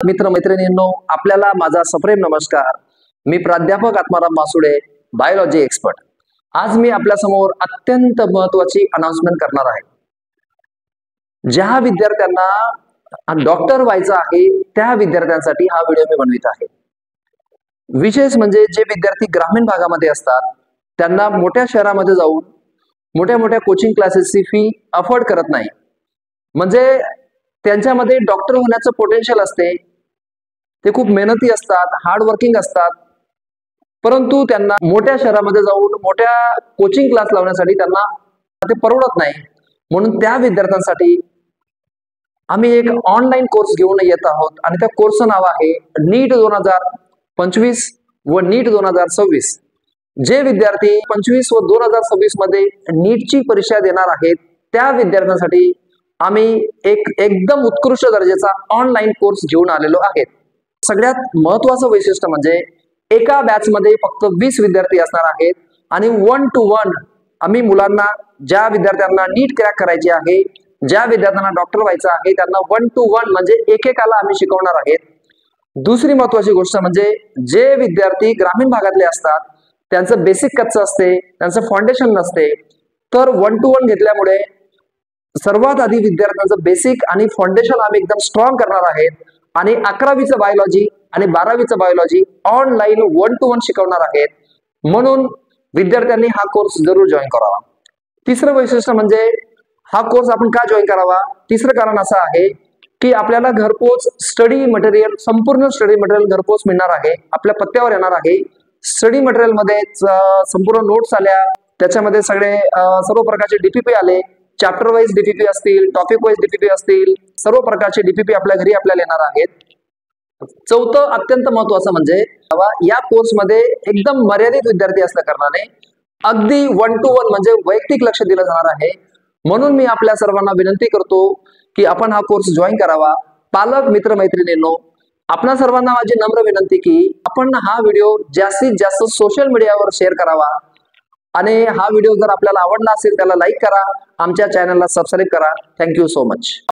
मित्र मैत्रिणींनो, आपल्याला माझा सप्रेम नमस्कार। मी प्राध्यापक आत्माराम मासुडे, बायोलॉजी एक्सपर्ट। आज मी आपल्या समोर अत्यंत महत्त्वाची अनाउन्समेंट करणार आहे। ज्या विद्यार्थ्यांना डॉक्टर व्हायचं आहे त्या विद्यार्थ्यांसाठी हा व्हिडिओ मी बनवित आहे। विशेष म्हणजे जे विद्यार्थी ग्रामीण भागामध्ये असतात त्यांना मोठ्या शहरामध्ये जाऊन मोठ्या कोचिंग क्लासेसची फी अफोर्ड करत नाही, म्हणजे त्यांच्यामध्ये डॉक्टर होण्याचं पोटेन्शियल असते, ते खूप मेहनती असतात, हार्ड वर्किंग असतात, परंतु त्यांना मोठ्या शहरामध्ये जाऊन मोठ्या कोचिंग क्लास लावण्यासाठी त्यांना ते परवडत नाही। म्हणून त्या विद्यार्थ्यांसाठी आम्ही एक ऑनलाईन कोर्स घेऊन येत आहोत आणि त्या कोर्सचं नाव आहे नीट 2025 व नीट 2026। जे विद्यार्थी 25 व 2026 मध्ये नीटची परीक्षा देणार आहेत त्या विद्यार्थ्यांसाठी आम्ही एक एकदम उत्कृष्ट दर्जाचा ऑनलाईन कोर्स घेऊन आलेलो आहे। सगळ्यात महत्त्वाचं वैशिष्ट्य म्हणजे एका बॅच मध्ये फक्त 20 विद्यार्थी असणार आहेत आणि 1 to 1 आम्ही मुलांना, ज्या विद्यार्थ्यांना नीट क्रॅक करायची आहे, ज्या विद्यार्थ्यांना डॉक्टर व्हायचं आहे त्यांना 1 to 1 म्हणजे एकेकाला आम्ही शिकवणार आहेत। दुसरी महत्त्वाची गोष्ट म्हणजे जे विद्यार्थी ग्रामीण भागातले असतात त्यांचं बेसिक कच्चं असते, त्यांचं फाउंडेशन नसते, तर 1 to 1 घेतल्यामुळे सर्वात आधी विद्यार्थ्यांचं बेसिक आणि फाउंडेशन आम्ही एकदम स्ट्रॉंग करणार आहेत आणि 11वीचं बायोलॉजी आणि 12वीचं बायोलॉजी ऑनलाईन 1 to 1 शिकवणार आहेत। म्हणून विद्यार्थ्यांनी हा कोर्स जरूर जॉईन करावा। तिसरं वैशिष्ट्य म्हणजे हा कोर्स आपण का जॉईन करावा? तिसरं कारण असं आहे की आपल्याला घरपोच स्टडी मटेरियल, संपूर्ण स्टडी मटेरियल घरपोच मिळणार आहे, आपल्या पत्त्यावर येणार आहे। स्टडी मटेरियल मध्ये संपूर्ण नोट्स आल्या, त्याच्यामध्ये सर्व प्रकारचे डीपीपी आले, चॅप्टर वाइज डीपीपी असतील, टॉपिक वाइज डीपीपी असतील, सर्व प्रकारचे डीपीपी आपल्या घरी आपल्याला येणार आहेत। चौथं अत्यंत महत्त्वाचं म्हणजे या कोर्स मध्ये एकदम मर्यादित विद्यार्थी असल्या कारणाने अगदी 1 to 1 म्हणजे वैयक्तिक लक्ष दिलं जाणार आहे। म्हणून मी आपल्या सर्वांना विनंती करतो की आपण हा कोर्स जॉईन करावा। पालक मित्र मैत्रिणींनो, आपणा सर्वांना माझी नम्र विनंती की आपण हा व्हिडिओ जास्तीत जास्त सोशल मीडियावर शेअर करावा आणि हा व्हिडिओ जर आपल्याला आवडला असेल त्याला लाईक करा, आमच्या चॅनलला सबस्क्राईब करा। Thank you so much.